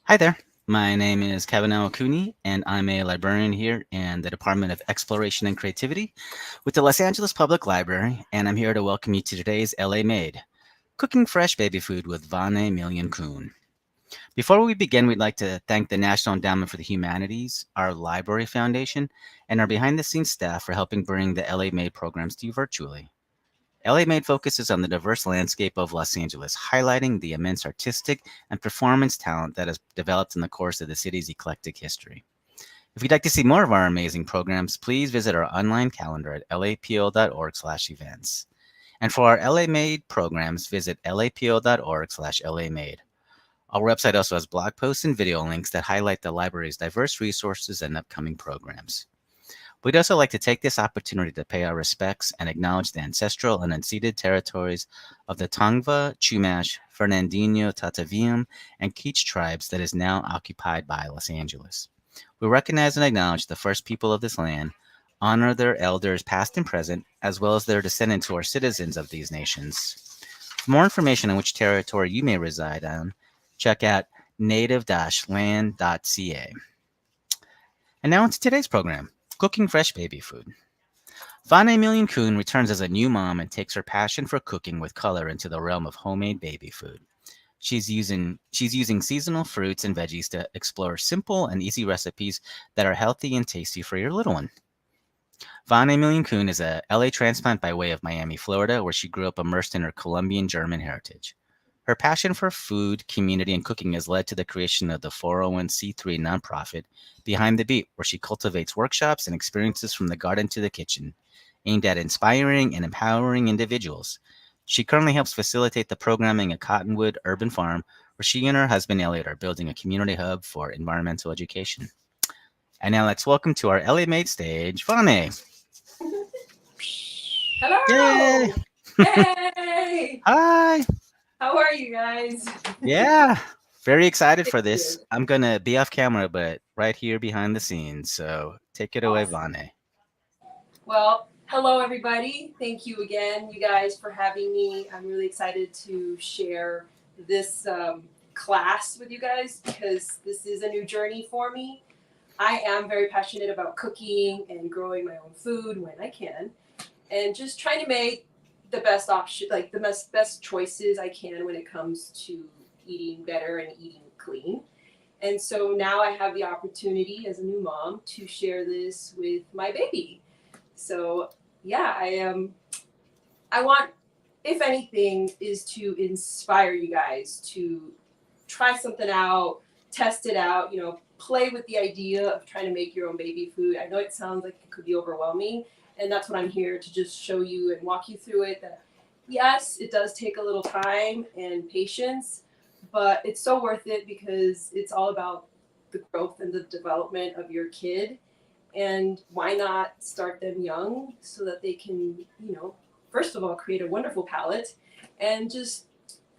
Hi there. My name is Kevin Awakuni, and I'm a librarian here in the Department of Exploration and Creativity with the Los Angeles Public Library, and I'm here to welcome you to today's LA Made, Cooking Fresh Baby Food with Vane Millon Kuhn. Before we begin, we'd like to thank the National Endowment for the Humanities, our Library Foundation, and our behind-the-scenes staff for helping bring the LA Made programs to you virtually. LA Made focuses on the diverse landscape of Los Angeles, highlighting the immense artistic and performance talent that has developed in the course of the city's eclectic history. If you'd like to see more of our amazing programs, please visit our online calendar at lapl.org/events. And for our LA Made programs, visit lapl.org/LA Made. Our website also has blog posts and video links that highlight the library's diverse resources and upcoming programs. We'd also like to take this opportunity to pay our respects and acknowledge the ancestral and unceded territories of the Tongva, Chumash, Fernandino, Tataviam, and Keech tribes that is now occupied by Los Angeles. We recognize and acknowledge the first people of this land, honor their elders past and present, as well as their descendants who are citizens of these nations. For more information on which territory you may reside on, check out native-land.ca. And now into today's program, Cooking Fresh Baby Food. Vane Millon Kuhn returns as a new mom and takes her passion for cooking with color into the realm of homemade baby food. She's using seasonal fruits and veggies to explore simple and easy recipes that are healthy and tasty for your little one. Vane Millon Kuhn is a LA transplant by way of Miami, Florida, where she grew up immersed in her Colombian German heritage. Her passion for food, community, and cooking has led to the creation of the 401c3 nonprofit Behind the Beat, where she cultivates workshops and experiences from the garden to the kitchen, aimed at inspiring and empowering individuals. She currently helps facilitate the programming at Cottonwood Urban Farm, where she and her husband Elliot are building a community hub for environmental education. And now let's welcome to our LA Made stage, Vane. Yay! Hello! Yay! Hi! How are you guys? Yeah, very excited Thank for this. you. I'm gonna be off camera, but right here behind the scenes. So take it away, Awesome. Vane. Well, hello everybody. Thank you again, you guys, for having me. I'm really excited to share this class with you guys because this is a new journey for me. I am very passionate about cooking and growing my own food when I can, and just trying to make the best option, like the best choices I can when it comes to eating better and eating clean. And so now I have the opportunity as a new mom to share this with my baby. So yeah, I want, if anything, is to inspire you guys to try something out, test it out, play with the idea of trying to make your own baby food. I know it sounds like it could be overwhelming, and that's what I'm here to just show you and walk you through it. That yes, it does take a little time and patience, but it's so worth it because it's all about the growth and the development of your kid. And why not start them young so that they can, first of all, create a wonderful palate and just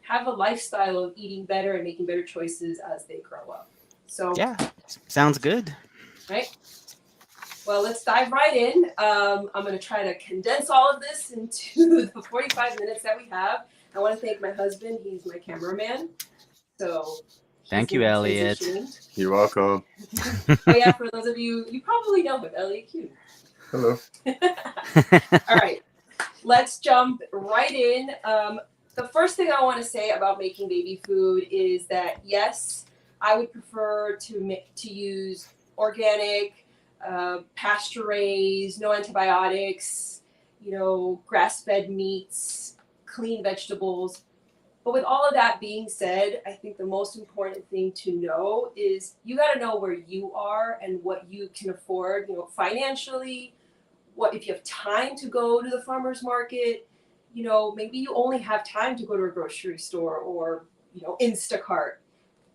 have a lifestyle of eating better and making better choices as they grow up. So, Yeah, sounds good. right. Well, let's dive right in. I'm going to try to condense all of this into the 45 minutes that we have. I want to thank my husband. He's my cameraman. So he's Thank going you, to be Elliot. transitioning. You're welcome. Oh, yeah, for those of you, you probably know him, Elliot Kuhn. Hello. All right, let's jump right in. The first thing I want to say about making baby food is that yes, I would prefer to use organic, pasture raised, no antibiotics, grass fed meats, clean vegetables. But with all of that being said, I think the most important thing to know is you got to know where you are and what you can afford, financially, what if you have time to go to the farmers market, maybe you only have time to go to a grocery store or Instacart.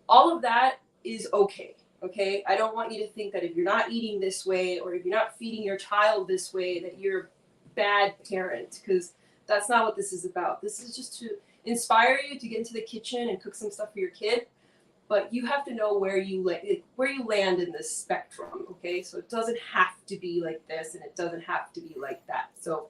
All of that is okay. Okay, I don't want you to think that if you're not eating this way or if you're not feeding your child this way that you're a bad parent, because that's not what this is about. This is just to inspire you to get into the kitchen and cook some stuff for your kid, but you have to know where you land in this spectrum. Okay, so it doesn't have to be like this and it doesn't have to be like that. So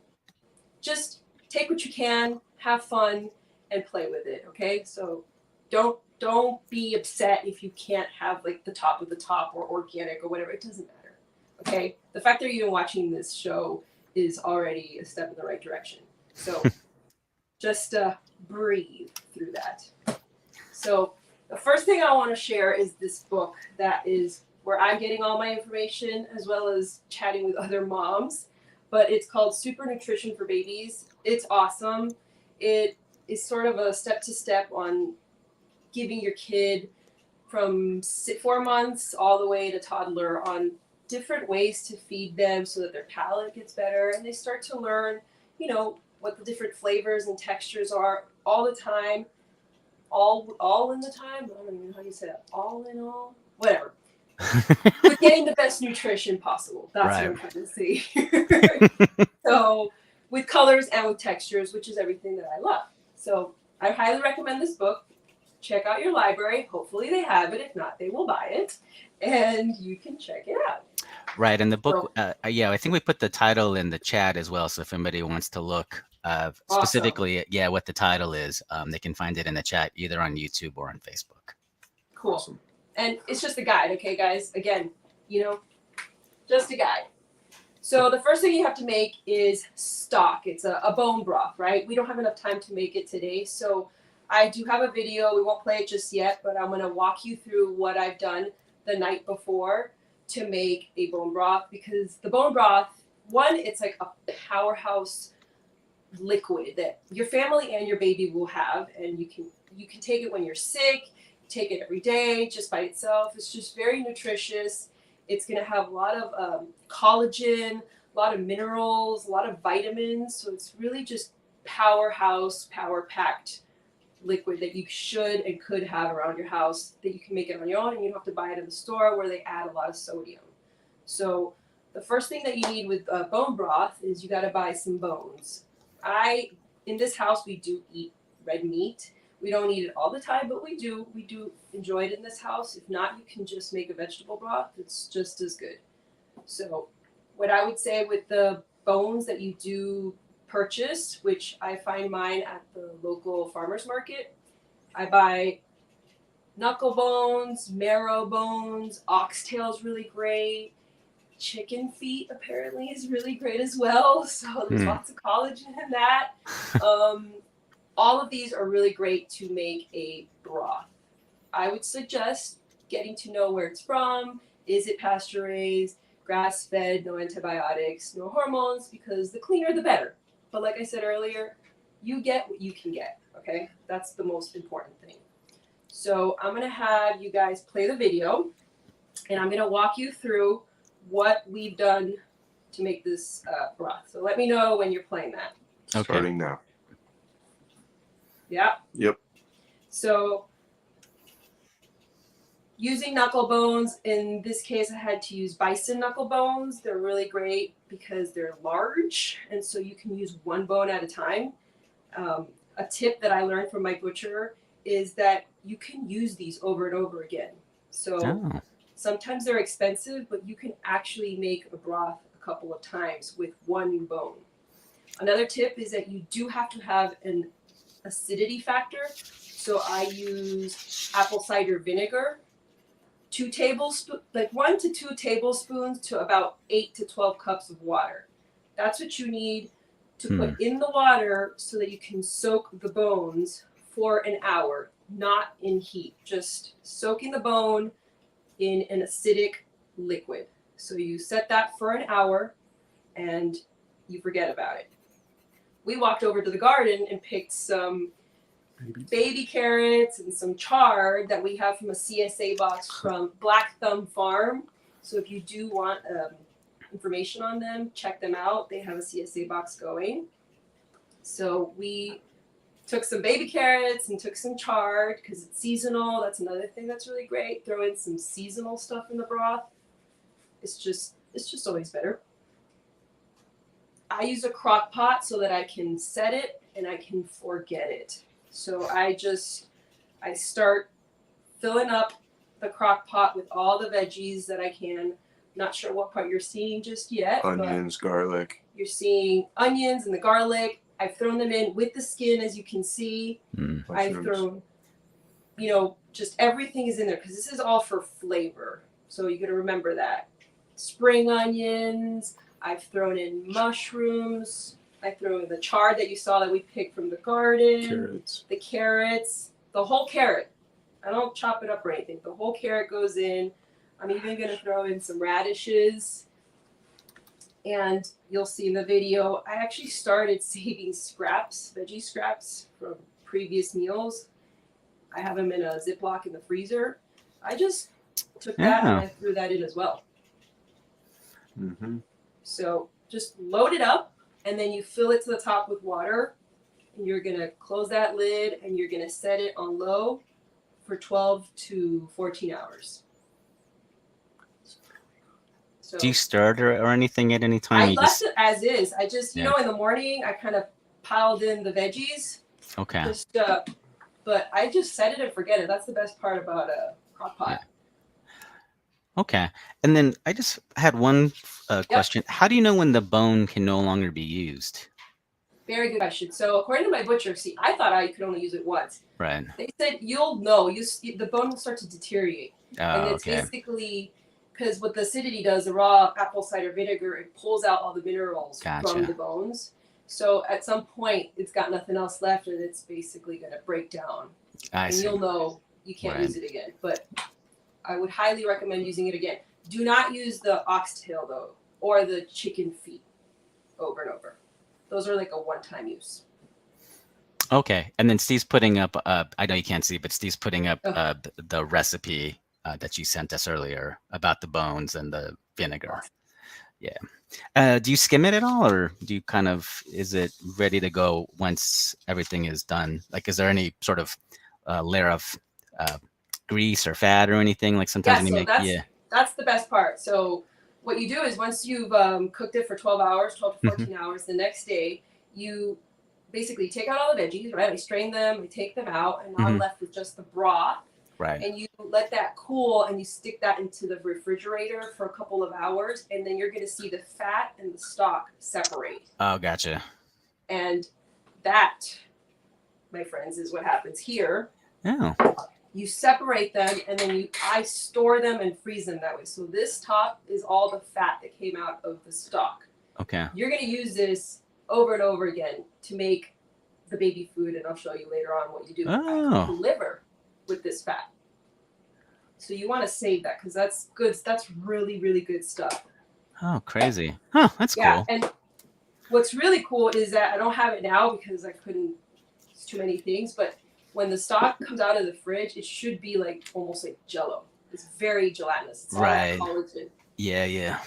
just take what you can, have fun, and play with it. Okay, so don't don't be upset if you can't have like the top of the top or organic or whatever. It doesn't matter. Okay. The fact that you're even watching this show is already a step in the right direction. So just breathe through that. So the first thing I want to share is this book that is where I'm getting all my information as well as chatting with other moms. But it's called Super Nutrition for Babies. It's awesome. It is sort of a step-to-step on giving your kid from 4 months all the way to toddler on different ways to feed them so that their palate gets better and they start to learn, you know, what the different flavors and textures are all the time. All in the time? I don't even know how you say that. All in all? Whatever. But getting the best nutrition possible. That's what I'm trying to say. So with colors and with textures, which is everything that I love. So I highly recommend this book. Check out your library. Hopefully they have it. If not, they will buy it. And you can check it out. Right. And the book, yeah, I think we put the title in the chat as well. So if anybody wants to look specifically, yeah, what the title is, they can find it in the chat either on YouTube or on Facebook. Cool. Awesome. And it's just a guide, okay, guys? Again, you know, just a guide. So the first thing you have to make is stock. It's a bone broth, right? We don't have enough time to make it today. So I do have a video. We won't play it just yet, but I'm going to walk you through what I've done the night before to make a bone broth, because the bone broth, one, it's like a powerhouse liquid that your family and your baby will have, and you can take it when you're sick. Take it every day just by itself. It's just very nutritious. It's going to have a lot of collagen, a lot of minerals, a lot of vitamins. So it's really just powerhouse, power-packed liquid that you should and could have around your house, that you can make it on your own and you don't have to buy it in the store where they add a lot of sodium. So the first thing that you need with bone broth is you got to buy some bones. In this house, we do eat red meat. We don't eat it all the time, but we do enjoy it in this house. If not, you can just make a vegetable broth. It's just as good. So what I would say with the bones that you do purchase, which I find mine at the local farmer's market, I buy knuckle bones, marrow bones, oxtail's really great. Chicken feet apparently is really great as well. So there's lots of collagen in that. All of these are really great to make a broth. I would suggest getting to know where it's from. Is it pasture raised, grass fed, no antibiotics, no hormones? Because the cleaner, the better. But like I said earlier, you get what you can get. Okay, that's the most important thing. So I'm gonna have you guys play the video, and I'm gonna walk you through what we've done to make this broth. So let me know when you're playing that. Okay. Starting now. Yeah. Yep. So using knuckle bones, in this case, I had to use bison knuckle bones. They're really great because they're large, and so you can use one bone at a time. A tip that I learned from my butcher is that you can use these over and over again. So sometimes they're expensive, but you can actually make a broth a couple of times with one bone. Another tip is that you do have to have an acidity factor. So I use apple cider vinegar, 1 to 2 tablespoons to about 8 to 12 cups of water. That's what you need to put in the water so that you can soak the bones for an hour, not in heat, just soaking the bone in an acidic liquid. So you set that for an hour and you forget about it. We walked over to the garden and picked some baby carrots and some chard that we have from a CSA box from Black Thumb Farm. So if you do want information on them, check them out. They have a CSA box going. So we took some baby carrots and took some chard because it's seasonal. That's another thing that's really great. Throw in some seasonal stuff in the broth. It's just always better. I use a crock pot so that I can set it and I can forget it. So I start filling up the crock pot with all the veggies that I can. Not sure what part you're seeing just yet. Onions, garlic. You're seeing onions and the garlic. I've thrown them in with the skin, as you can see. I've thrown just everything is in there because this is all for flavor. So you got to remember that. Spring onions. I've thrown in mushrooms. I throw in the chard that you saw that we picked from the garden. Carrots. The carrots. The whole carrot. I don't chop it up or anything. The whole carrot goes in. I'm even going to throw in some radishes. And you'll see in the video, I actually started saving scraps, veggie scraps from previous meals. I have them in a Ziploc in the freezer. I just took that and I threw that in as well. Mm-hmm. So just load it up and then you fill it to the top with water. And you're going to close that lid and you're going to set it on low for 12 to 14 hours. So Do you stir it or anything at any time? I You left just it as is. I just, Yeah. in the morning, I kind of piled in the veggies. okay. Just, but I just set it and forget it. That's the best part about a crock pot. Yeah. Okay. And then I just had one question. How do you know when the bone can no longer be used? Very good question. So according to my butcher, see, I thought I could only use it once. Right. They said you'll know. The bone will start to deteriorate. And Oh, it's okay. basically because what the acidity does, the raw apple cider vinegar, it pulls out all the minerals Gotcha. from the bones. So at some point, it's got nothing else left, and it's basically going to break down. I And see. you'll know you can't Right. use it again. But I would highly recommend using it again. Do not use the oxtail, though, or the chicken feet over and over. Those are like a one-time use. Okay. And then Steve's putting up, I know you can't see, but Steve's putting up Okay. the recipe that you sent us earlier about the bones and the vinegar. Yeah. Do you skim it at all, or do you is it ready to go once everything is done? Like, is there any sort of layer of grease or fat or anything? Like sometimes when you make, that's the best part. So what you do is once you've cooked it for 12 hours, 12 to 14 hours, the next day you basically take out all the veggies, right? I strain them, I take them out, and now I'm left with just the broth. Right. And you let that cool and you stick that into the refrigerator for a couple of hours, and then you're going to see the fat and the stock separate. Oh, gotcha. And that, my friends, is what happens here. Oh. You separate them, and then I store them and freeze them that way. So this top is all the fat that came out of the stock. Okay. You're going to use this over and over again to make the baby food, and I'll show you later on what you do. Oh. I cook the liver with this fat. So you want to save that because that's good. That's really, really good stuff. Oh, crazy. Huh, that's Yeah, cool. and what's really cool is that I don't have it now because I couldn't. It's too many things, but when the stock comes out of the fridge, it should be like almost like Jello. It's very gelatinous. It's Right. all collagen. Yeah.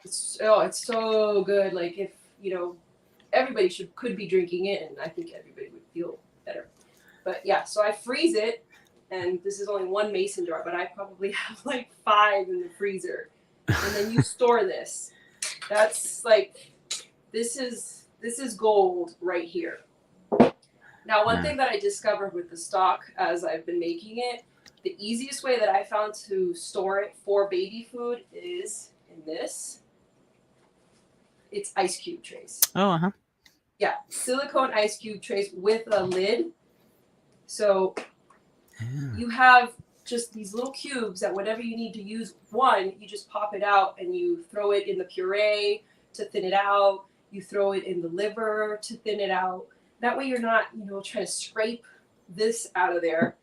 It's so good. Like if everybody could be drinking it, and I think everybody would feel better. But yeah, so I freeze it, and this is only one mason jar, but I probably have like 5 in the freezer. And then you store this. That's like this is gold right here. Now, one thing that I discovered with the stock as I've been making it, the easiest way that I found to store it for baby food is in this. It's ice cube trays. Oh, Yeah, silicone ice cube trays with a lid. So you have just these little cubes that whenever you need to use one, you just pop it out and you throw it in the puree to thin it out. You throw it in the liver to thin it out. That way you're not, trying to scrape this out of there.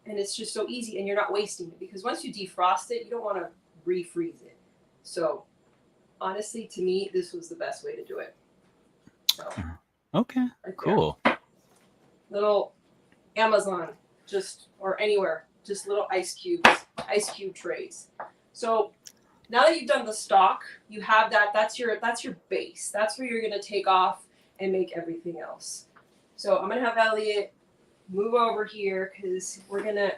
And it's just so easy and you're not wasting it because once you defrost it, you don't want to refreeze it. So honestly, to me, this was the best way to do it. So, okay. right Cool. there. Little Amazon, or anywhere, just little ice cube trays. So now that you've done the stock, you have that. That's your base. That's where you're gonna take off and make everything else. So I'm gonna have Elliot move over here because I'm gonna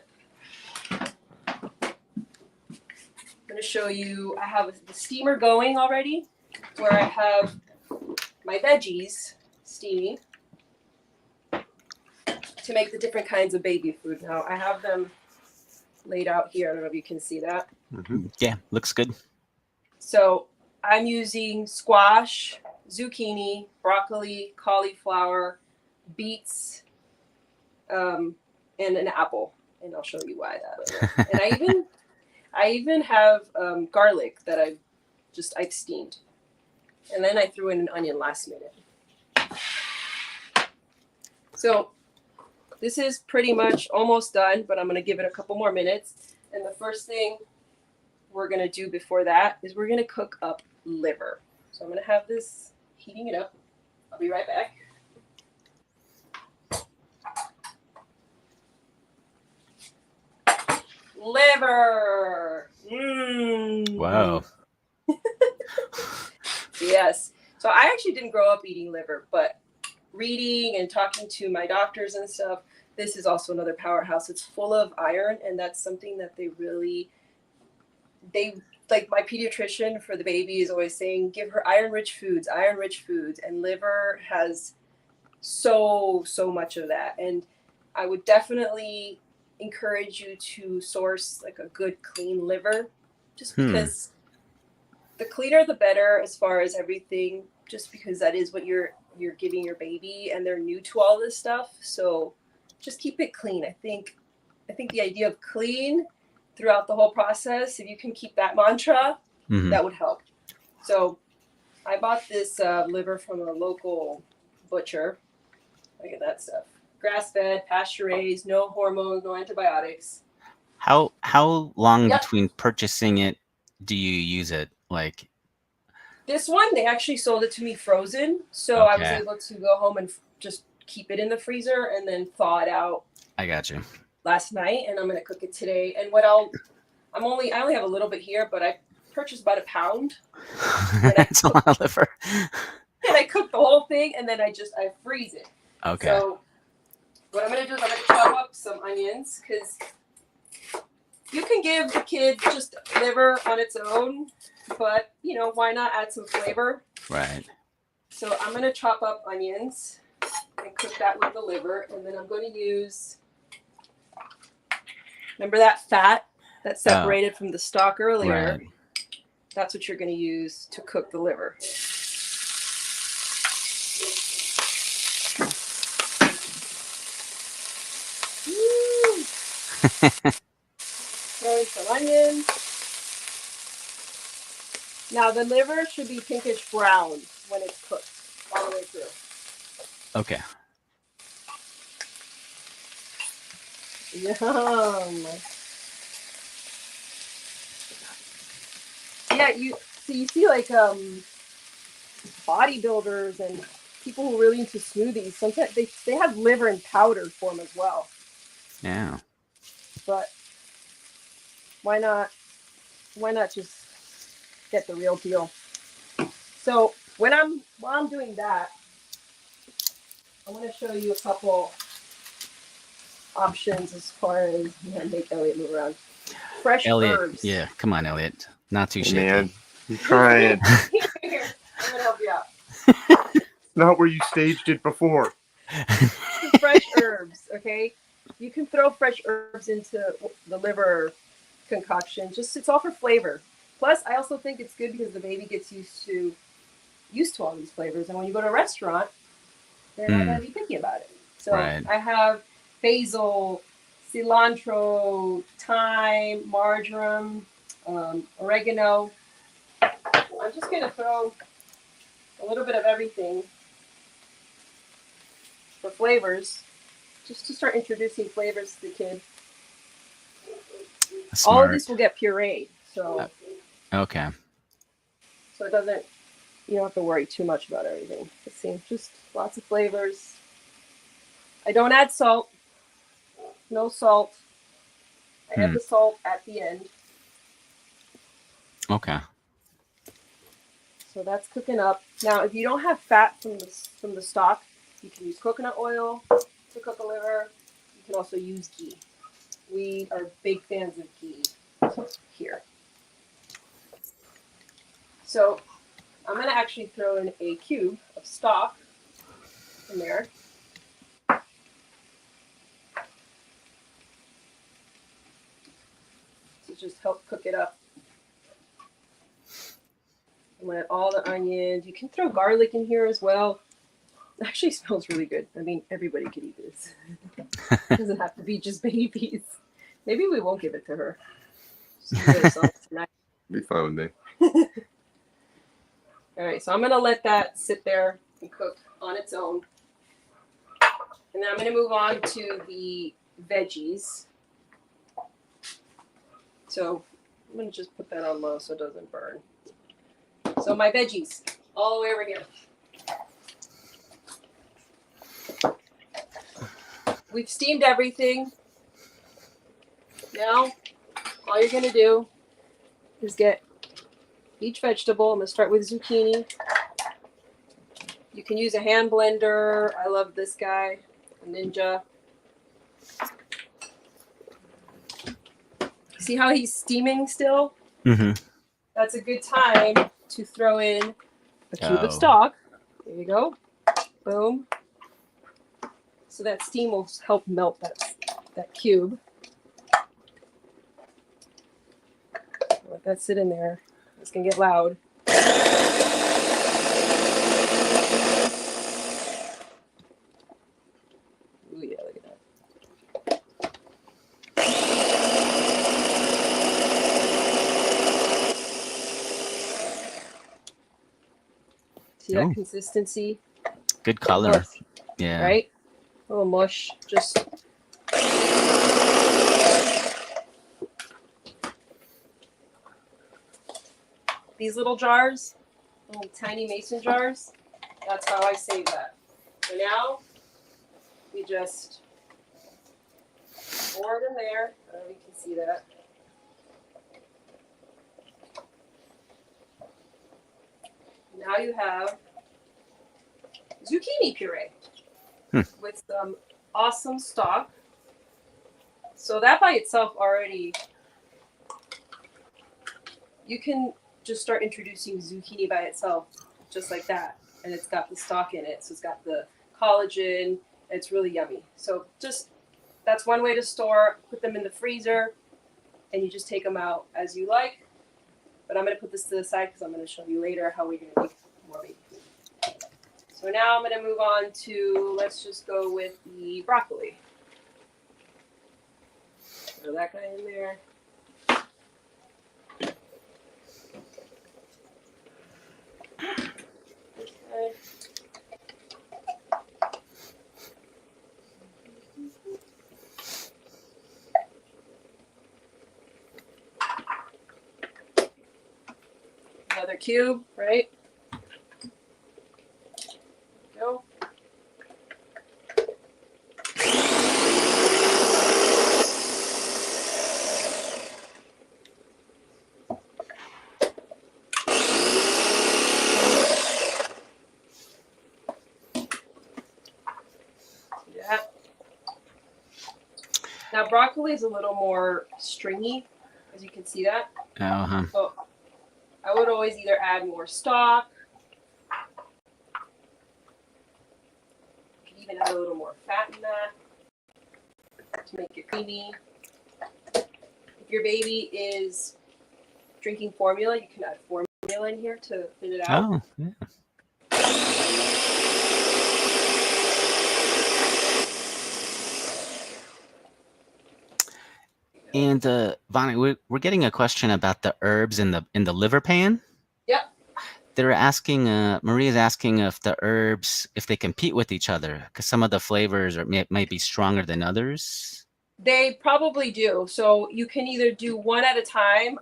show you. I have the steamer going already, where I have my veggies steaming to make the different kinds of baby food. Now I have them laid out here. I don't know if you can see that. Yeah, looks good. So I'm using squash, zucchini, broccoli, cauliflower, beets, and an apple. and I'll show you why that. And I even have garlic that I've steamed, and then I threw in an onion last minute. So this is pretty much almost done, but I'm gonna give it a couple more minutes. And the first thing we're gonna do before that is we're gonna cook up liver. So I'm gonna have this heating it up. I'll be right back. Liver. Wow. Yes. So I actually didn't grow up eating liver, but reading and talking to my doctors and stuff, this is also another powerhouse. It's full of iron, and that's something that they like. My pediatrician for the baby is always saying, give her iron-rich foods, and liver has so much of that. And I would definitely encourage you to source like a good clean liver, just because the cleaner the better as far as everything, just because that is what you're giving your baby, and they're new to all this stuff. So just keep it clean. I think the idea of clean throughout the whole process, if you can keep that mantra, that would help. So I bought this liver from a local butcher. Look at that stuff. Grass-fed, pasture-raised, no hormones, no antibiotics. How long between purchasing it do you use it? Like this one, they actually sold it to me frozen, so I was able to go home and just keep it in the freezer and then thaw it out. I got you. Last night, and I'm gonna cook it today. And what I only have a little bit here, but I purchased about a pound. That's a lot of liver. And I cook the whole thing, and then I freeze it. Okay. So what I'm gonna do is I'm gonna chop up some onions, because you can give the kid just liver on its own, but why not add some flavor? Right. So I'm gonna chop up onions and cook that with the liver, and then I'm going to use. Remember that fat that separated from the stock earlier? Right. That's what you're going to use to cook the liver. Throw in some onions. Now the liver should be pinkish brown when it's cooked all the way through. Okay. Yum. Yeah, you see like bodybuilders and people who are really into smoothies. Sometimes they have liver in powdered form as well. Yeah. But why not just get the real deal? So while I'm doing that, I want to show you a couple options as far as make Elliot move around. Fresh herbs. Yeah, come on, Elliot. Not too shaky. Man, you're trying. Here, I'm gonna help you out. Not where you staged it before. Fresh herbs, okay? You can throw fresh herbs into the liver concoction. It's all for flavor. Plus, I also think it's good because the baby gets used to all these flavors, and when you go to a restaurant, they're not gonna be picky about it. So I have basil, cilantro, thyme, marjoram, oregano. I'm just going to throw a little bit of everything for flavors, just to start introducing flavors to the kid. Smart. All of this will get pureed, so okay. So it doesn't. You don't have to worry too much about everything. Just lots of flavors. I don't add salt. No salt. I add the salt at the end. Okay. So that's cooking up. Now, if you don't have fat from the stock, you can use coconut oil to cook a liver. You can also use ghee. We are big fans of ghee here. So I'm going to actually throw in a cube of stock in there. To just help cook it up. I'm going to add all the onions. You can throw garlic in here as well. It actually smells really good. I mean, everybody could eat this. It doesn't have to be just babies. Maybe we won't give it to her. Tonight. Be fine with me. All right, so I'm gonna let that sit there and cook on its own. And then I'm gonna move on to the veggies. So I'm gonna just put that on low so it doesn't burn. So my veggies, all the way over here. We've steamed everything. Now, all you're gonna do is get each vegetable. I'm gonna start with zucchini. You can use a hand blender. I love this guy, a Ninja. See how he's steaming still? Mm-hmm. That's a good time to throw in a cube Oh. of stock. There you go. Boom. So that steam will help melt that cube. Let that sit in there. It's gonna get loud. Ooh, yeah, look at that. See that Ooh. consistency? Good color. Mush, Yeah. right? A little mush. Just these little jars, little tiny mason jars. That's how I save that. So now we just pour it in there. I don't know if you can see that. Now you have zucchini puree with some awesome stock. So that by itself already, you can just start introducing zucchini by itself, just like that. And it's got the stock in it. So it's got the collagen. And it's really yummy. So just, that's one way to store. Put them in the freezer and you just take them out as you like. But I'm going to put this to the side because I'm going to show you later how we're going to make more baby food. So now I'm going to move on to, let's just go with the broccoli. Throw that guy in there. Okay. Another cube, right? Go. Yeah. Now broccoli is a little more stringy, as you can see that. Uh-huh. So I would always either add more stock. You can even add a little more fat in that to make it creamy. If your baby is drinking formula, you can add formula in here to thin it out. Oh, yeah. And Vane, we're getting a question about the herbs in the liver pan. Yep. They're asking, Maria's asking if the herbs, if they compete with each other, because some of the flavors might be stronger than others. They probably do. So you can either do one at a time.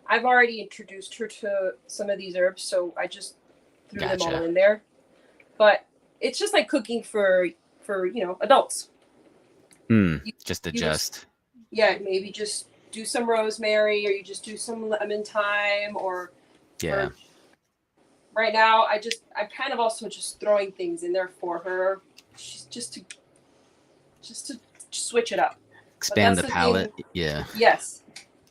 I've already introduced her to some of these herbs, so I just threw them all Gotcha. in there. But it's just like cooking for adults. Just you adjust. Yeah, maybe just do some rosemary, or you just do some lemon thyme, or right now I'm kind of also just throwing things in there for her, just to switch it up. Expand the palate. Yeah. Yes,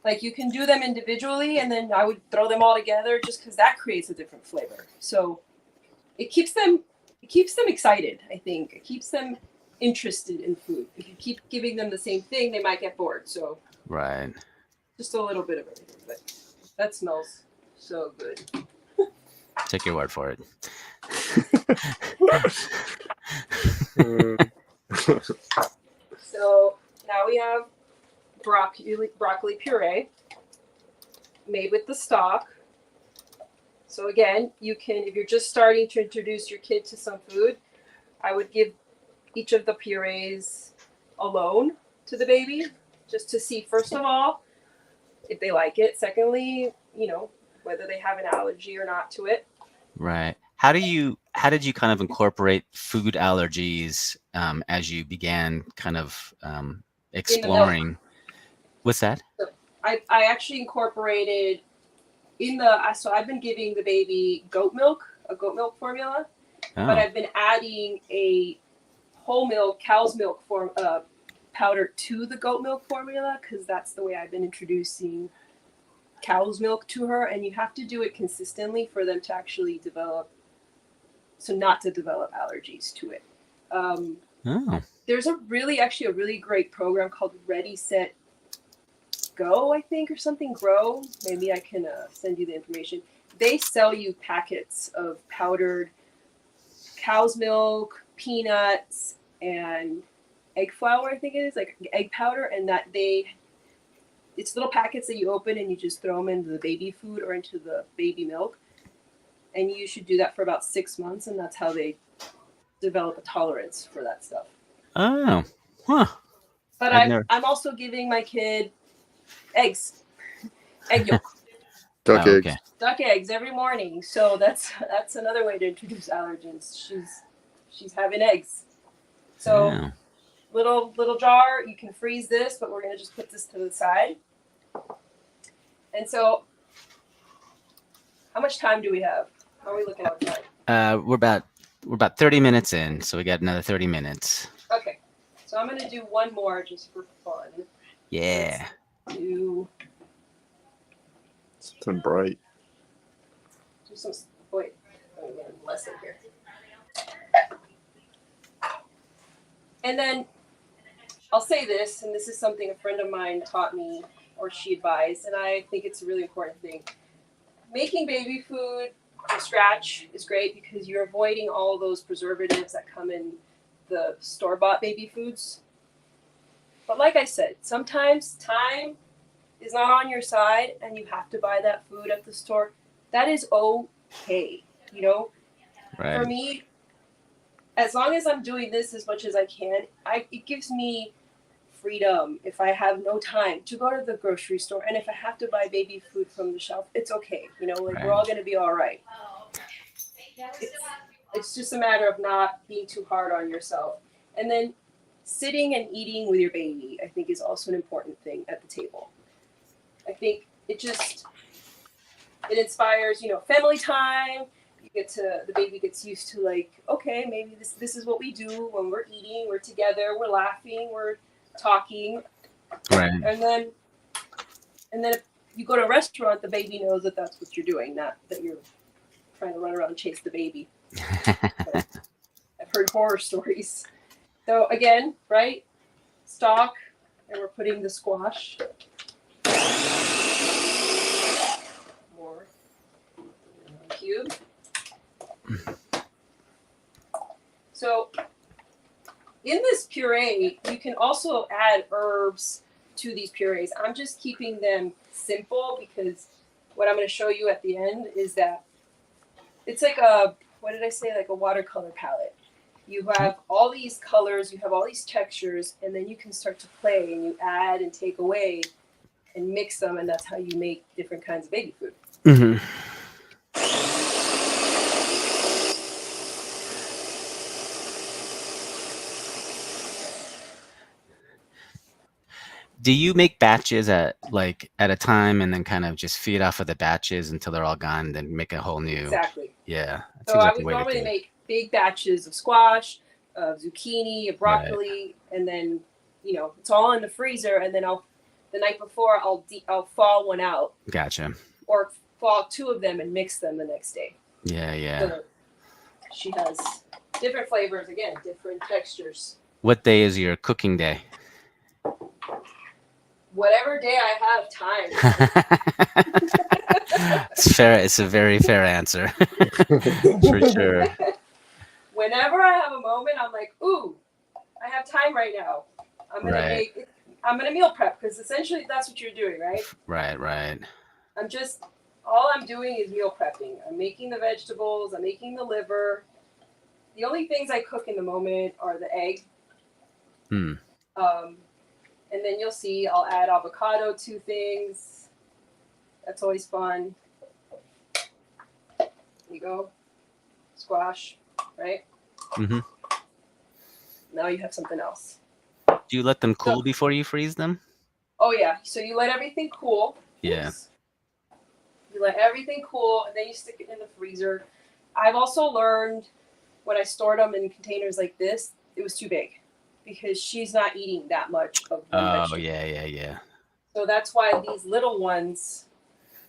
like you can do them individually, and then I would throw them all together, just because that creates a different flavor. So it keeps them excited. I think it keeps them interested in food. If you keep giving them the same thing, they might get bored. So Right. just a little bit of everything, but that smells so good. Take your word for it. So now we have broccoli puree made with the stalk. So again, you can, if you're just starting to introduce your kid to some food, I would give each of the purees alone to the baby, just to see, first of all, if they like it. Secondly, whether they have an allergy or not to it. Right. How did you kind of incorporate food allergies as you began kind of exploring? What's that? So I actually incorporated so I've been giving the baby a goat milk formula, Oh, but I've been adding a whole milk, cow's milk powder to the goat milk formula, because that's the way I've been introducing cow's milk to her, and you have to do it consistently for them to actually not to develop allergies to it. oh, There's a really great program called Ready, Set, Go, I think, or something, Grow. Maybe I can send you the information. They sell you packets of powdered cow's milk, peanuts, and egg flour, I think it is, like egg powder, and it's little packets that you open and you just throw them into the baby food or into the baby milk. And you should do that for about 6 months, and that's how they develop a tolerance for that stuff. oh, huh. But I'm also giving my kid eggs, egg yolk, Duck eggs. Okay. duck eggs every morning. So that's another way to introduce allergens. She's having eggs. So Yeah. little jar. You can freeze this, but we're gonna just put this to the side. And so, how much time do we have? How are we looking at time? We're about 30 minutes in, so we got another 30 minutes. Okay, so I'm gonna do one more just for fun. Yeah. Do Something bright. some. Wait, I'm getting less in here. And then I'll say this, and this is something a friend of mine taught me, or she advised, and I think it's a really important thing. Making baby food from scratch is great because you're avoiding all those preservatives that come in the store-bought baby foods. But like I said, sometimes time is not on your side and you have to buy that food at the store. That is okay, For Right. me, as long as I'm doing this as much as I can, it gives me freedom if I have no time to go to the grocery store, and if I have to buy baby food from the shelf, it's okay. We're all going to be all right. It's just a matter of not being too hard on yourself. And then sitting and eating with your baby, I think, is also an important thing at the table. I think it inspires, family time. The baby gets used to, like, okay, maybe this is what we do when we're eating. We're together. We're laughing. We're talking. Right. And then if you go to a restaurant, the baby knows that that's what you're doing, not that you're trying to run around and chase the baby. I've heard horror stories. So again, right? Stalk, and we're putting the squash. More cube. So in this puree, you can also add herbs to these purees. I'm just keeping them simple because what I'm going to show you at the end is that it's like like a watercolor palette. You have all these colors, you have all these textures, and then you can start to play and you add and take away and mix them, and that's how you make different kinds of baby food. Mm-hmm. Do you make batches at a time and then kind of just feed off of the batches until they're all gone, then make a whole new? Exactly. Yeah. That So seems I like the would way to normally do it. make big batches of squash, of zucchini, of broccoli, and then it's all in the freezer. And then the night before I'll thaw one out, Gotcha. or thaw two of them and mix them the next day. Yeah. So she has different flavors, again, different textures. What day is your cooking day? Whatever day I have time. It's fair. It's a very fair answer. For sure. Whenever I have a moment, I'm like, ooh, I have time right now. I'm gonna Right. make. I'm gonna meal prep because essentially that's what you're doing, right? Right. All I'm doing is meal prepping. I'm making the vegetables. I'm making the liver. The only things I cook in the moment are the egg. And then you'll see I'll add avocado to things. That's always fun. There you go. Squash, right? Mm-hmm. Now you have something else. Do you let them cool before you freeze them? Oh yeah. So you let everything cool. Yeah. Oops. You let everything cool, and then you stick it in the freezer. I've also learned when I stored them in containers like this, it was too big because she's not eating that much of one vegetable. Yeah. So that's why these little ones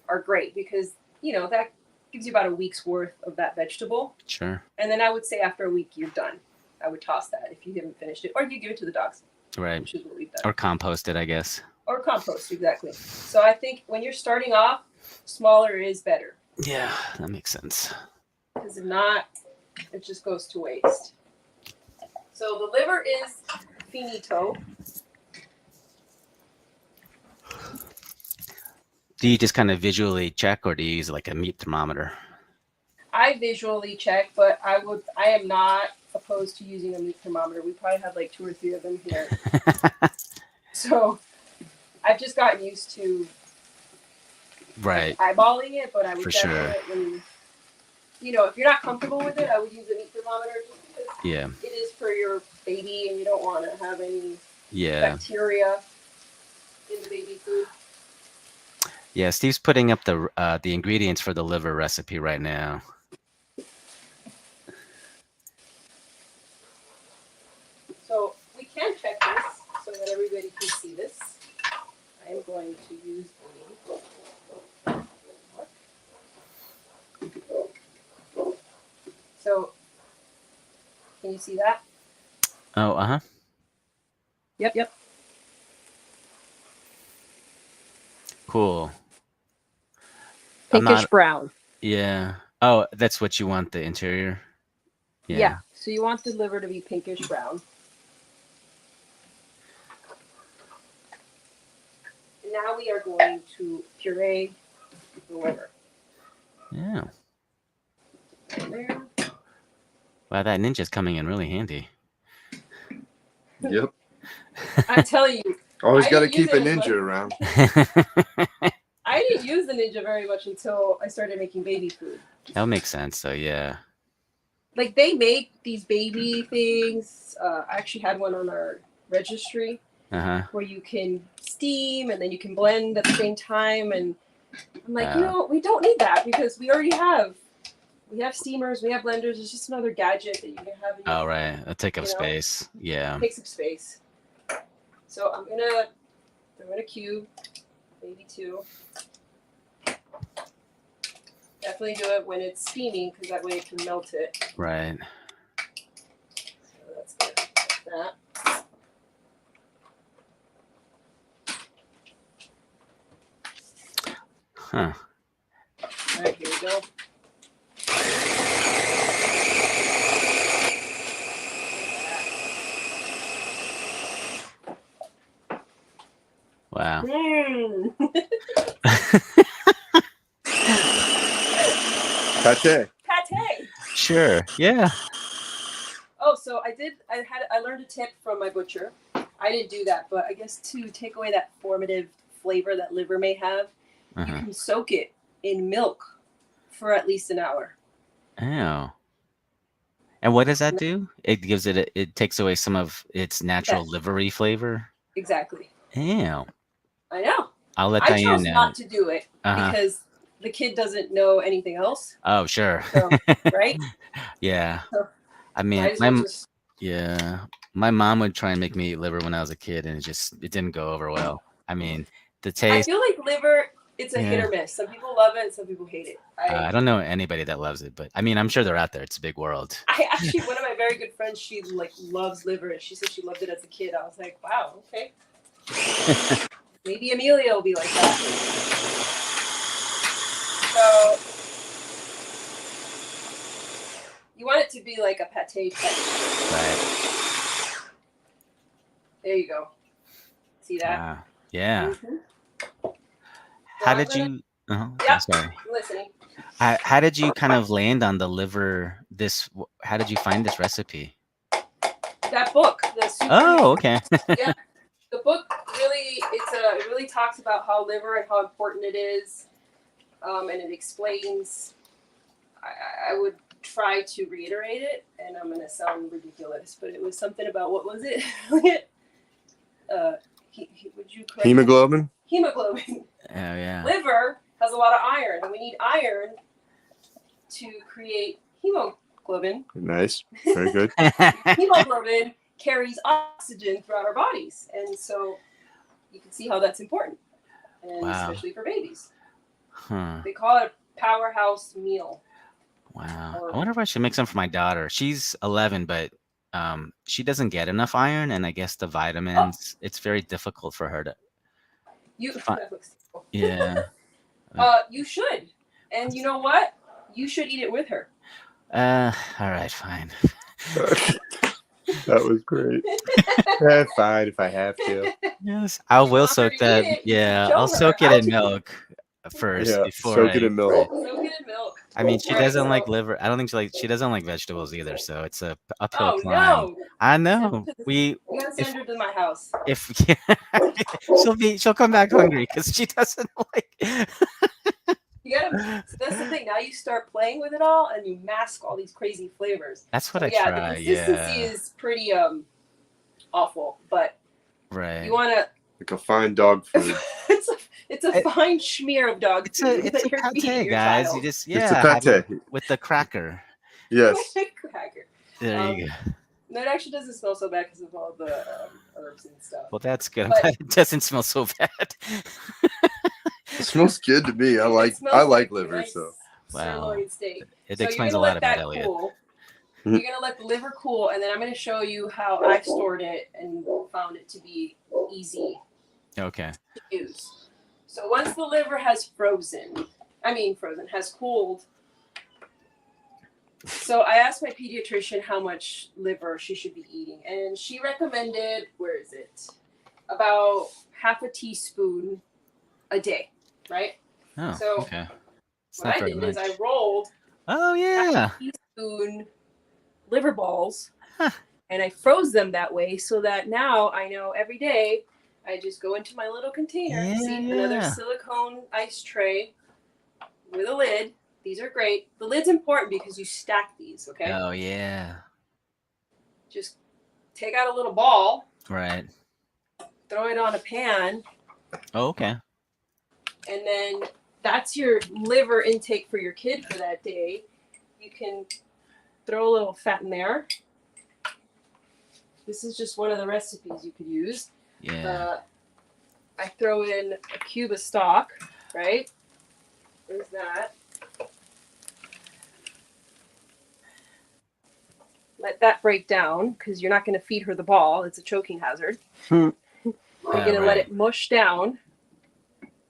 are great because, that gives you about a week's worth of that vegetable. Sure. And then I would say after a week, you're done. I would toss that if you haven't finished it. Or you give it to the dogs. Right. Which is what we've done. Or compost it, I guess. Or compost, exactly. So I think when you're starting off, smaller is better. Yeah, that makes sense. Because if not, it just goes to waste. So the liver is finito. Do you just kind of visually check, or do you use like a meat thermometer? I visually check, but I am not opposed to using a meat thermometer. We probably have like 2 or 3 of them here. So I've just gotten used to eyeballing it, but I would definitely, if you're not comfortable with it, I would use a meat thermometer just because it is for your baby and you don't want to have any bacteria in the baby food. Yeah, Steve's putting up the ingredients for the liver recipe right now. So we can check this so that everybody can see this. I am going to use So, can you see that? Oh, uh-huh. Yep. Cool. Pinkish brown. Yeah. Oh, that's what you want, the interior? Yeah. So you want the liver to be pinkish brown. And now we are going to puree the liver. Yeah. There. Wow, that ninja's coming in really handy. Yep. I tell you. Always got to keep a ninja around. I didn't use the ninja very much until I started making baby food. That makes sense, though, yeah. Like, they make these baby things. I actually had one on our registry where you can steam and then you can blend at the same time. And I'm like, we don't need that because we already have. We have steamers, we have blenders. It's just another gadget that you can have. Oh, right. It'll take up space. Yeah. Takes up space. So I'm going to throw in a cube, maybe 2. Definitely do it when it's steaming because that way it can melt it. Right. So that's good. Like that. Huh. All right, here we go. Wow. Pate. Sure. Yeah. Oh, so I learned a tip from my butcher. I didn't do that, but I guess to take away that formative flavor that liver may have, you can soak it in milk for at least an hour. Oh. And what does that do? It gives it takes away some of its natural livery flavor. Exactly. Ew. I know. I'll let I Diane chose know. not to do it because the kid doesn't know anything else. Oh, sure. So, right? Yeah. So, I mean, my mom would try and make me eat liver when I was a kid, and it didn't go over well. I mean, the taste. I feel like liver, it's a hit or miss. Some people love it, and some people hate it. I don't know anybody that loves it, but I mean, I'm sure they're out there. It's a big world. I actually, one of my very good friends, she loves liver, and she said she loved it as a kid. I was like, wow, okay. Maybe Amelia will be like that. So you want it to be like a pate texture. Right. There you go. See that? Yeah. Mhm. How I'm did gonna- you? Oh, okay, Yeah. sorry. I'm listening. How did you kind of land on the liver? How did you find this recipe? That book, the super. Oh, okay. Yeah. The book really, it really talks about how liver and how important it is, and it explains. I would try to reiterate it, and I'm gonna sound ridiculous, but it was something about what was it? Would you correct me? Hemoglobin? Hemoglobin. Oh yeah. Liver has a lot of iron, and we need iron to create hemoglobin. Nice. Very good. Hemoglobin carries oxygen throughout our bodies, and so you can see how that's important, and Wow. especially for babies. Huh. They call it a powerhouse meal. Wow. Or- I wonder if I should make some for my daughter. She's 11, but she doesn't get enough iron, and I guess the vitamins. It's very difficult for her to. You, Fine. that looks cool. Yeah. You should, and you know what? You should eat it with her. All right, fine. That was great. Yeah, fine if I have to. Yes, I You will want her soak to eat that. it, you Yeah, show I'll her soak it how in to. milk first Yeah, before soak it I. in milk. Soak it in milk. I mean, she Right, doesn't like so- liver. I don't think she doesn't like vegetables either. So it's a uphill Oh climb. no! I know. You gotta send her to my house. If she'll come back hungry because she doesn't like. You gotta. So that's the thing. Now you start playing with it all, and you mask all these crazy flavors. That's what So I yeah, try. the consistency Yeah. is pretty awful, but Right. you wanna. Like a fine dog food. it's a fine schmear of dog It's food a that you're feeding pate, your guys. child. You just It's a have it pate. with the cracker. Yes. Cracker. There you go. No, it actually doesn't smell so bad because of all the herbs and stuff. Well, that's good. I'm But- glad it doesn't smell so bad. It smells good to me. I It smells like like liver, nice so Wow. sirloin steak. It So explains you're a gonna lot let about that Elliot. cool. Mhm. You're gonna let the liver cool, and then I'm gonna show you how I've stored it and found it to be easy Okay. to use. So once the liver has has cooled. So I asked my pediatrician how much liver she should be eating, and she recommended, where is it? About half a teaspoon a day, right? Oh, So, okay. It's What not I very did is I much. rolled Oh yeah. teaspoon liver balls Huh. and I froze them that way so that now I know every day I just go into my little container, another Yeah. silicone ice tray with a lid. These are great. The lid's important because you stack these, okay? Oh yeah. Just take out a little ball, Right. throw it on a pan, Oh, okay. and then that's your liver intake for your kid for that day. You can throw a little fat in there. This is just one of the recipes you could use. Yeah. I throw in a cube of stock, right? There's that. Let that break down because you're not going to feed her the ball. It's a choking hazard. You're going to let it mush down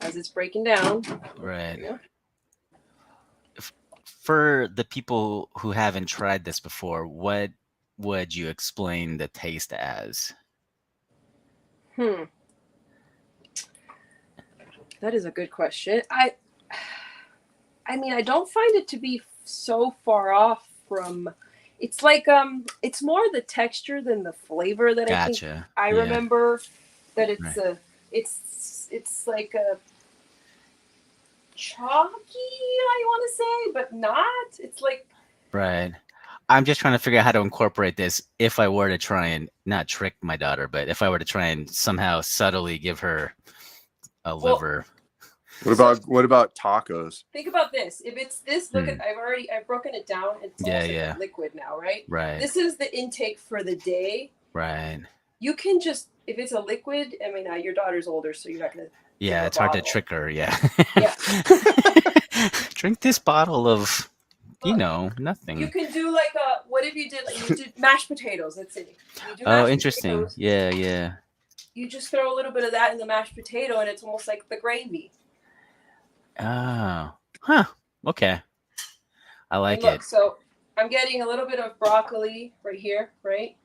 as it's breaking down. Right. Yeah. For the people who haven't tried this before, what would you explain the taste as? That is a good question. I mean, I don't find it to be so far off from. It's like it's more the texture than the flavor that I think Gotcha. I Yeah. remember. That it's Right. it's like a chalky, I want to say, but not. It's like Right. I'm just trying to figure out how to incorporate this if I were to try and not trick my daughter, but if I were to try and somehow subtly give her a liver. What about tacos? think about this. If it's this, look at I've broken it down. It's almost like a liquid now, right? Right. This is the intake for the day. Right. You can just if it's a liquid. I mean, your daughter's older, so you're not gonna. Yeah, a it's hard to bottle. trick her. Yeah. Yeah. Drink this bottle of, Look, nothing. You can do like what if you did mashed potatoes? Let's say. You do Oh, mashed interesting. potatoes, Yeah, yeah. you just throw a little bit of that in the mashed potato, and it's almost like the gravy. Oh. Huh. Okay. I like And look, it. so I'm getting a little bit of broccoli right here, right?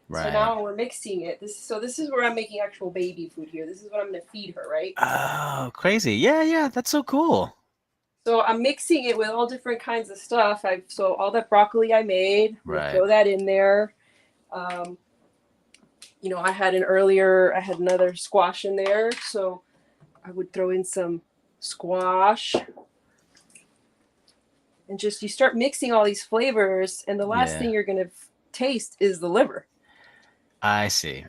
Right. So now we're mixing it. This is where I'm making actual baby food here. This is what I'm gonna feed her, right? Oh, crazy. Yeah, that's so cool. So I'm mixing it with all different kinds of stuff. So all that broccoli I made, I'm gonna Right. throw that in there. You know, I had another squash in there, so I would throw in some squash. And just you start mixing all these flavors, and the last Yeah. thing you're gonna taste is the liver. I see.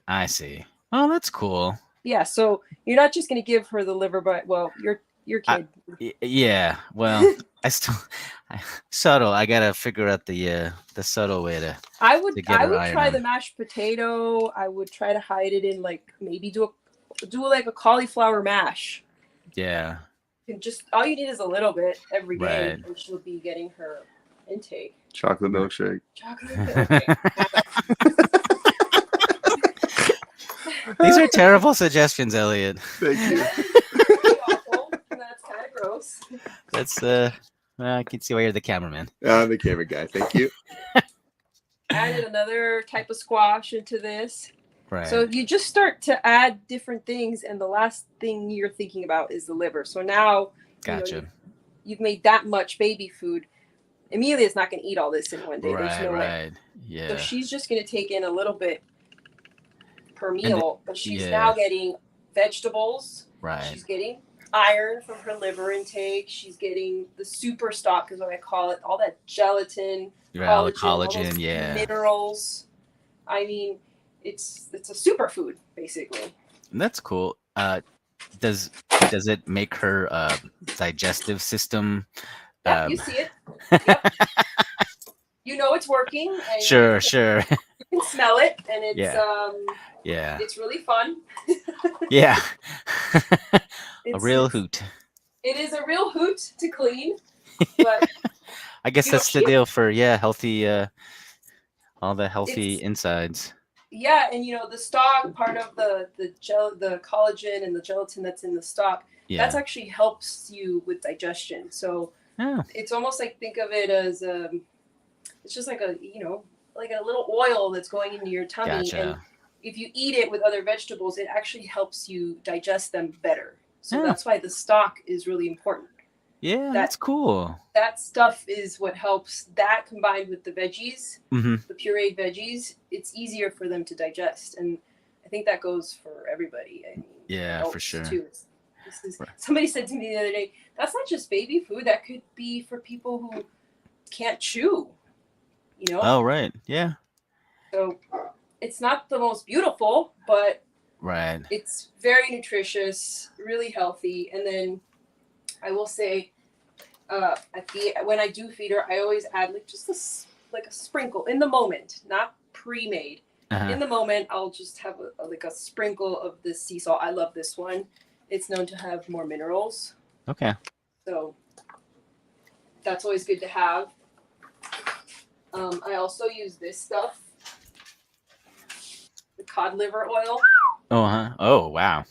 Oh, that's cool. Yeah, so you're not just gonna give her the liver, but well, your I, kid. yeah. Well, I still subtle. I gotta figure out the subtle way to I get her would iron try on. the mashed potato. I would try to hide it in like maybe do like a cauliflower mash. Yeah. And just all you need is a little bit every day, Right. and she'll be getting her intake. Chocolate milkshake. Chocolate. Okay. These are terrible suggestions, Elliot. Thank you. Pretty awful. That's kind of gross. That's I can see why you're the cameraman. I'm the camera guy. Thank you. Added another type of squash into this. Right. So you just start to add different things, and the last thing you're thinking about is the liver. So now Gotcha. you've made that much baby food. Amelia's not going to eat all this in one day. There's no way. Right. Yeah. So she's just going to take in a little bit per meal, but she's now yeah. getting vegetables. Right. She's getting iron from her liver intake. She's getting the super stock, is what I call it. All that gelatin, Right, all the all those collagen, yeah. minerals. I mean, it's a superfood basically. That's cool. Does it make her digestive system? Yeah, you see it. Yep. You know it's working. And Sure. You can smell it, and it's Yeah. it's really fun. Yeah. A It's- real hoot. It is a real hoot to clean, but I guess you know, that's the she- deal for healthy all the healthy It's- insides. yeah, and the stock part of the collagen and the gelatin that's in the stock, Yeah. that's actually helps you with digestion. So Oh, it's almost like think of it as it's just like a like a little oil that's going into your tummy, gotcha. and if you eat it with other vegetables, it actually helps you digest them better. So Yeah. that's why the stock is really important. Yeah, that's cool. That stuff is what helps. That combined with the veggies, Mm-hmm. the pureed veggies, it's easier for them to digest, and I think that goes for everybody. I mean, Yeah, for adults sure. Too. Right. Somebody said to me the other day, that's not just baby food. That could be for people who can't chew. Oh, right. Yeah. So it's not the most beautiful, but Right. it's very nutritious, really healthy. And then I will say, when I do feed her, I always add like just a sprinkle in the moment, not pre-made. Uh-huh. In the moment, I'll just have a sprinkle of this sea salt. I love this one. It's known to have more minerals, Okay. so that's always good to have. I also use this stuff, the cod liver oil. Oh, huh. Oh, wow.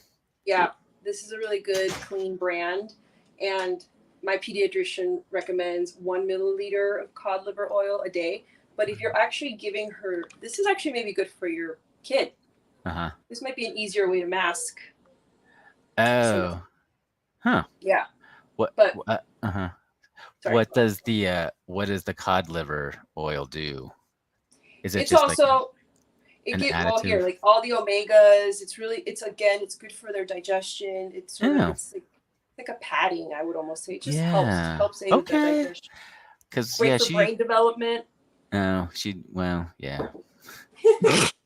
Yeah, this is a really good, clean brand, and my pediatrician recommends 1 milliliter of cod liver oil a day. But if you're actually giving her, this is actually maybe good for your kid. Uh-huh. This might be an easier way to mask. Oh. Huh. Yeah. What? But- Uh-huh. Sorry. What does the cod liver oil do? Is it It's just also an here additive? like all the omegas. It's good for their digestion. It's sort Yeah. of it's like a padding. I would almost say it just Yeah. helps aid with their Okay. digestion. Because Great for brain development. yeah.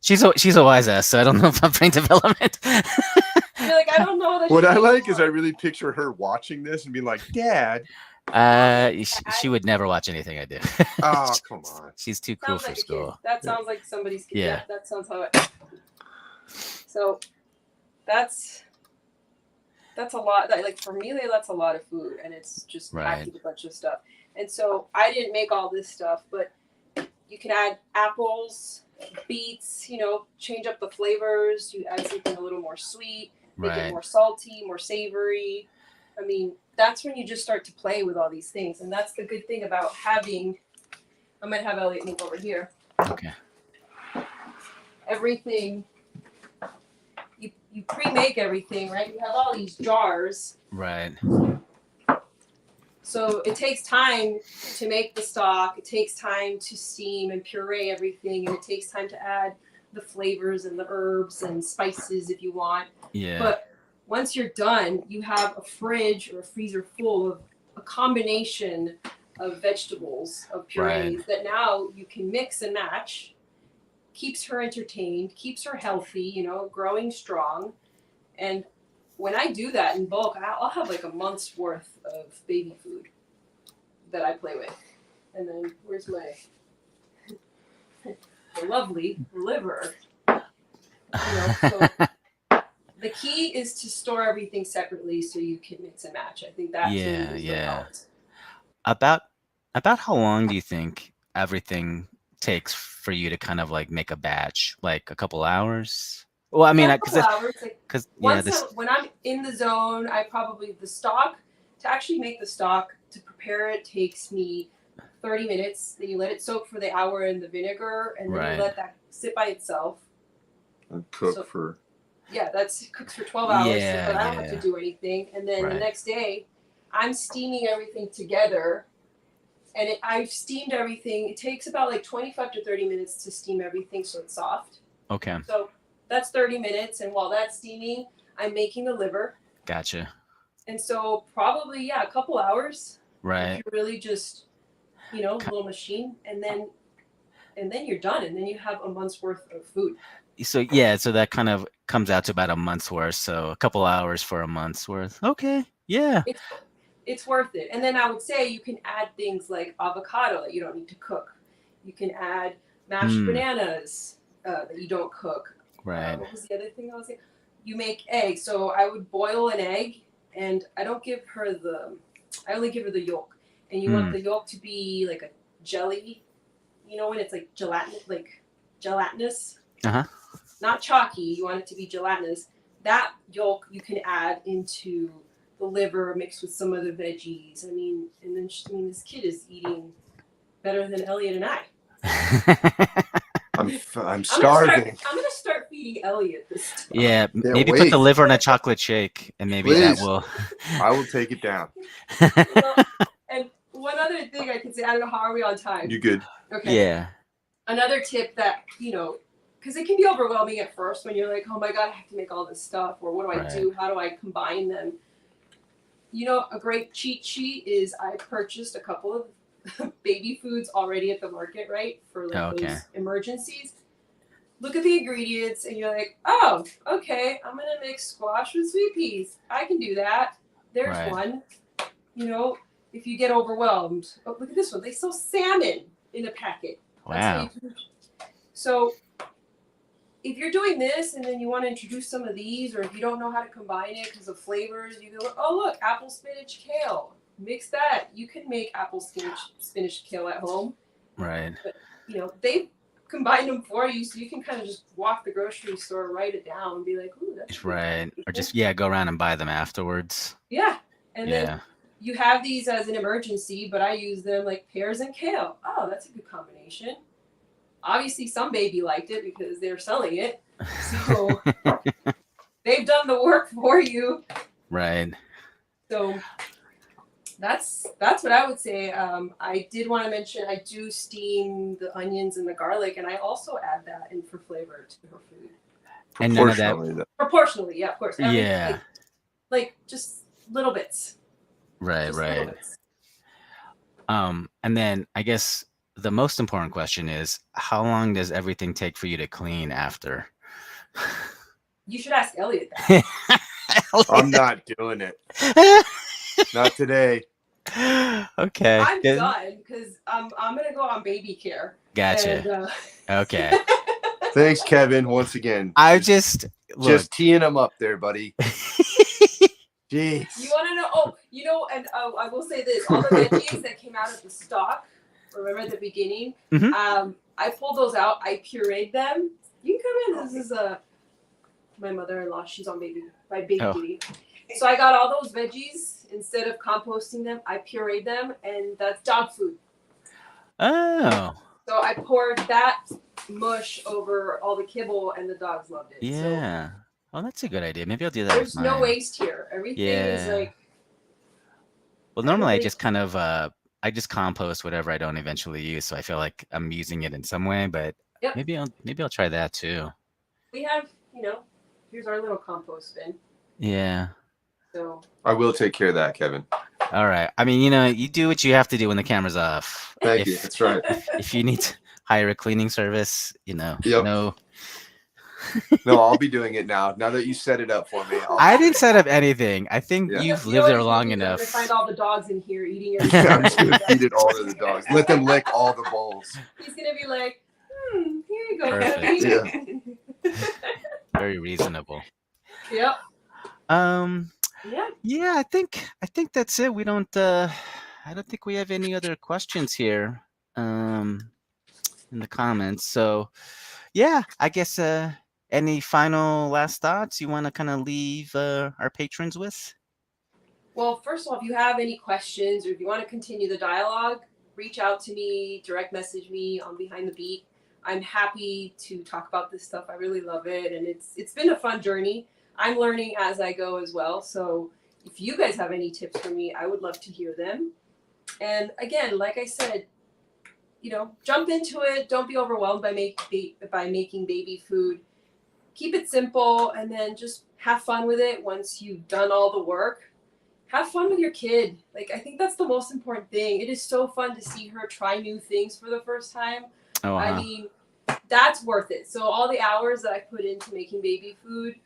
She's a wise ass, so I don't know about brain development. You're like, I don't know that. What she I can like is I talk. really picture her watching this and being like, Dad. She would never watch anything I do. Oh, come on. She's too cool Sounds for like a kid. school. That sounds like somebody's kid. Yeah. That sounds how it. So, that's a lot. Like for Amelia, that's a lot of food, and it's just Right. packed with a bunch of stuff. And so I didn't make all this stuff, but you can add apples, beets. Change up the flavors. You add something a little more sweet, make it Right. more salty, more savory. I mean, that's when you just start to play with all these things, and that's the good thing about having. I might have Elliot move over here. Okay. everything. You pre-make everything, right? You have all these jars. Right. So it takes time to make the stock. It takes time to steam and puree everything, and it takes time to add the flavors and the herbs and spices if you want. Yeah. But once you're done, you have a fridge or a freezer full of a combination of vegetables, of purees that now you can mix and match. Keeps her entertained, keeps her healthy, you know, growing strong. And when I do that in bulk, I'll have like a month's worth of baby food that I play with. And then where's my lovely liver? You know, so the key is to store everything separately so you can mix and match. I think that helped. About how long do you think everything takes for you to kind of like make a batch? Like a couple hours? Well, I mean, a couple hours. Because when I'm in the zone, to actually make the stock, to prepare it takes me 30 minutes. Then you let it soak for the hour in the vinegar, and then you let that sit by itself. And cook for. Yeah, cooks for 12 hours, Yeah, but I don't have to do anything. And then the next day, I'm steaming everything together. And I've steamed everything. It takes about like 25 to 30 minutes to steam everything so it's soft. Okay. So that's 30 minutes. And while that's steaming, I'm making the liver. Gotcha. And so probably, a couple hours. Right. If you really just, a little machine. And then you're done. And then you have a month's worth of food. So that kind of comes out to about a month's worth. So a couple hours for a month's worth. Okay. Yeah. It's worth it. And then I would say you can add things like avocado that you don't need to cook. You can add mashed bananas that you don't cook. Right. What was the other thing I was saying? You make eggs. So I would boil an egg, and I only give her the yolk. And you want the yolk to be like a jelly, when it's like gelatinous. Uh-huh. Not chalky. You want it to be gelatinous. That yolk you can add into the liver mixed with some other veggies. This kid is eating better than Elliot and I. I'm starving. I'm gonna start feeding Elliot this stuff. Yeah, maybe put the liver in a chocolate shake, and maybe that will. I will take it down. And one other thing I can say, I don't know, how are we on time? You good? Okay. Yeah. Another tip that because it can be overwhelming at first when you're like, oh my god, I have to make all this stuff, or what do I do? How do I combine them? A great cheat sheet is I purchased a couple of baby foods already at the market, right? For those emergencies. Look at the ingredients and you're like, oh, okay, I'm going to mix squash with sweet peas. I can do that. There's one. If you get overwhelmed. Oh, look at this one. They sell salmon in a packet. Wow. So if you're doing this and then you want to introduce some of these, or if you don't know how to combine it because of flavors, you go, oh, look, apple, spinach, kale. Mix that. You can make apple, spinach, kale at home. Right. But, they've combined them for you, so you can kind of just walk the grocery store, write it down, and be like, ooh, that's right. Or just, go around and buy them afterwards. Yeah. And then you have these as an emergency, but I use them like pears and kale. Oh, that's a good combination. Obviously, some baby liked it because they're selling it. So they've done the work for you. Right. So that's what I would say. I did want to mention I do steam the onions and the garlic, and I also add that in for flavor to her food. And none of that. Proportionally, yeah, of course. Like just little bits. Right. And then I guess the most important question is, how long does everything take for you to clean after? You should ask Elliot that. I'm not doing it. Not today. Okay. I'm done because I'm gonna go on baby care. Gotcha. Okay. Thanks, Kevin. Once again, just teeing him up there, buddy. Jeez. You want to know? And I will say this: all the veggies that came out of the stock, remember at the beginning? Mm-hmm. I pulled those out. I pureed them. You can come in. This is my mother-in-law. She's on baby duty. So I got all those veggies. Instead of composting them, I pureed them, and that's dog food. Oh. So I poured that mush over all the kibble, and the dogs loved it. So Yeah. Oh, that's a good idea. Maybe I'll do that. there's with no mine. waste here. Everything is Yeah. like. Well, normally I just kind of I just compost whatever I don't eventually use, so I feel like I'm using it in some way. But Yep. maybe I'll try that too. We have, here's our little compost bin. Yeah. So I will take care of that, Kevin. All right. I mean, you do what you have to do when the camera's off. Thank you. That's right. If you need to hire a cleaning service, Yep. no. No, I'll be doing it now. Now that you set it up for me. I didn't set up anything. I think Yeah. you've You know lived what there he's long gonna do? I'm enough. gonna find all the dogs in here eating I'm everything. just gonna feed it all to the dogs. Let them lick all the bowls. He's gonna be like, here you go, Perfect. Debbie. Very reasonable. Yep. Yeah. Yeah, I think that's it. We don't I don't think we have any other questions here in the comments. So yeah, I guess any final last thoughts you want to kind of leave our patrons with? Well, first of all, if you have any questions or if you want to continue the dialogue, reach out to me, direct message me on Behind the Beat. I'm happy to talk about this stuff. I really love it, and it's been a fun journey. I'm learning as I go as well. So if you guys have any tips for me, I would love to hear them. And again, like I said, jump into it. Don't be overwhelmed by making baby food. Keep it simple, and then just have fun with it. Once you've done all the work, have fun with your kid. Like, I think that's the most important thing. It is so fun to see her try new things for the first time. Oh, I mean, that's worth it. So all the hours that I put into making baby food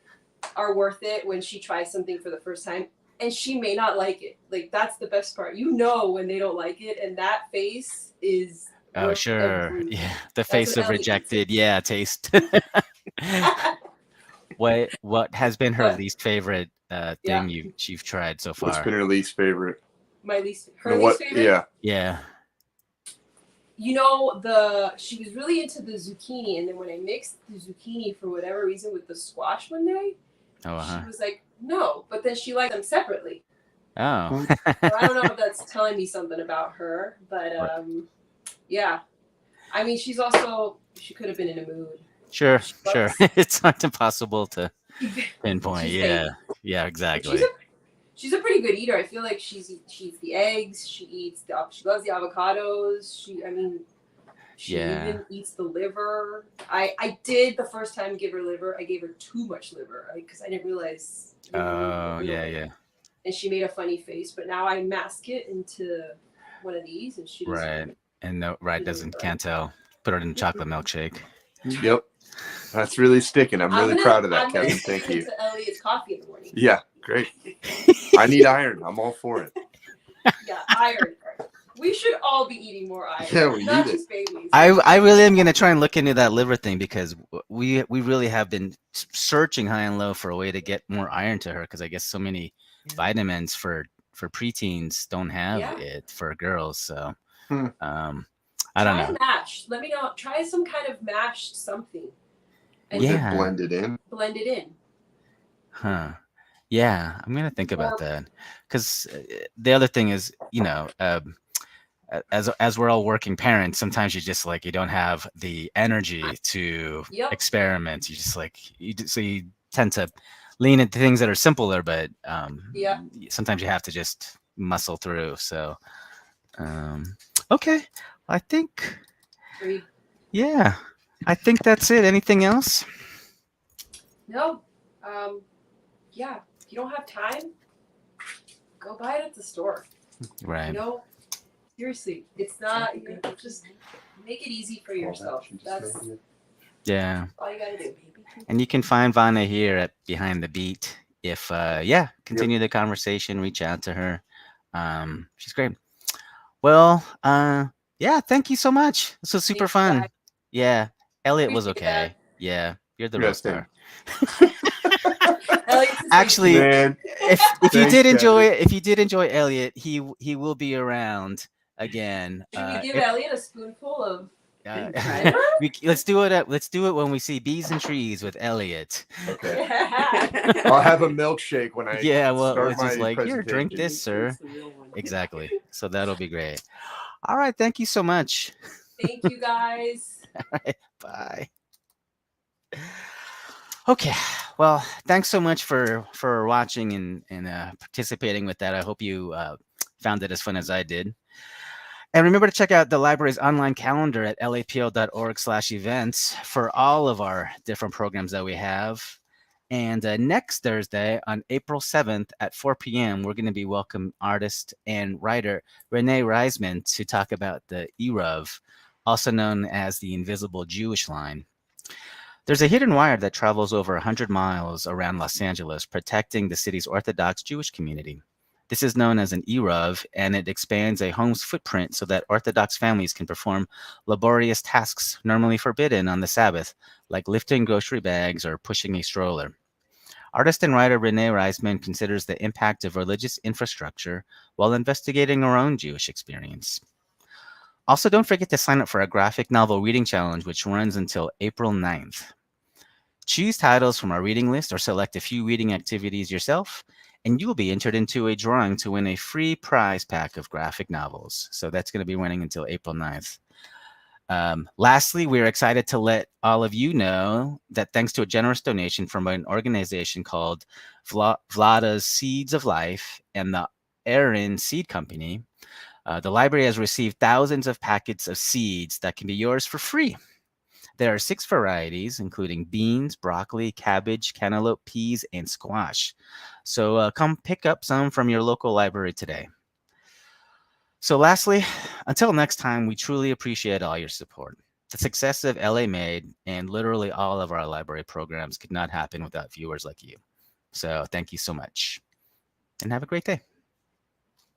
are worth it when she tries something for the first time. And she may not like it. Like, that's the best part. When they don't like it, and that face is oh, sure. everything. Yeah, the face what of Ellie rejected. Yeah, taste. What has been her But- least favorite thing you've tried so far? What's been her least favorite? Her least favorite? Yeah. Yeah. She was really into the zucchini, and then when I mixed the zucchini for whatever reason with the squash one day, she was like, no, but then she liked them separately. Oh. So I don't know if that's telling me something about her, but yeah. I mean, she could have been in a mood. Sure. It's not impossible to pinpoint. Yeah. Baby. Yeah, exactly. She's a pretty good eater. I feel like she eats the eggs. She loves the avocados. She even eats the liver. I did the first time give her liver. I gave her too much liver because I didn't realize. Oh, yeah. And she made a funny face, but now I mask it into one of these, and she right. And no, right, can't tell. Put it in a chocolate milkshake. Yep. That's really sticking. I'm really proud of that, Kevin. Thank you. To Elliot's coffee in the morning. Yeah, great. I need iron. I'm all for it. Yeah, iron. We should all be eating more iron. Yeah, we not need just babies. I really am gonna try and look into that liver thing because we really have been searching high and low for a way to get more iron to her because I guess so many vitamins for preteens don't have it for girls. So I don't know. Try mash. Let me know. Try some kind of mashed something. And blend it in. Blend it in. Huh. Yeah, I'm gonna think about that because the other thing is, as we're all working parents, sometimes you don't have the energy to experiment. You just so you tend to lean into things that are simpler, but sometimes you have to just muscle through. So, okay, I think, I think that's it. Anything else? No. If you don't have time, go buy it at the store. Right. Seriously, it's not. Just make it easy for yourself. That's all you gotta do. And you can find Vane here at Behind the Beat. If continue the conversation, reach out to her. She's great. Well, thank you so much. This was super fun. Guys. Yeah, Elliot was Appreciate okay. that. Yeah, you're the real star. Actually, if you did enjoy Elliot, he will be around again. Should we give Elliot a spoonful of? Let's do it. Let's do it when we see bees and trees with Elliot. Okay. I'll have a milkshake when I. It's just like, here, drink this, sir. Exactly. So that'll be great. All right. Thank you so much. Thank you, guys. All right, bye. Okay, well, thanks so much for watching and participating with that. I hope you found it as fun as I did. And remember to check out the library's online calendar at lapl.org/events for all of our different programs that we have. And next Thursday on April 7th at 4 p.m., we're going to be welcoming artist and writer Renee Reisman to talk about the Eruv, also known as the Invisible Jewish Line. There's a hidden wire that travels over 100 miles around Los Angeles, protecting the city's Orthodox Jewish community. This is known as an eruv, and it expands a home's footprint so that Orthodox families can perform laborious tasks normally forbidden on the Sabbath, like lifting grocery bags or pushing a stroller. Artist and writer Renee Reisman considers the impact of religious infrastructure while investigating her own Jewish experience. Also, don't forget to sign up for a graphic novel reading challenge, which runs until April 9th. Choose titles from our reading list or select a few reading activities yourself, and you will be entered into a drawing to win a free prize pack of graphic novels. So that's going to be running until April 9th. Lastly, we're excited to let all of you know that thanks to a generous donation from an organization called Vlada's Seeds of Life and the Aaron Seed Company, the library has received thousands of packets of seeds that can be yours for free. There are 6 varieties, including beans, broccoli, cabbage, cantaloupe, peas, and squash. So come pick up some from your local library today. So lastly, until next time, we truly appreciate all your support. The success of LA Made and literally all of our library programs could not happen without viewers like you. So thank you so much, and have a great day.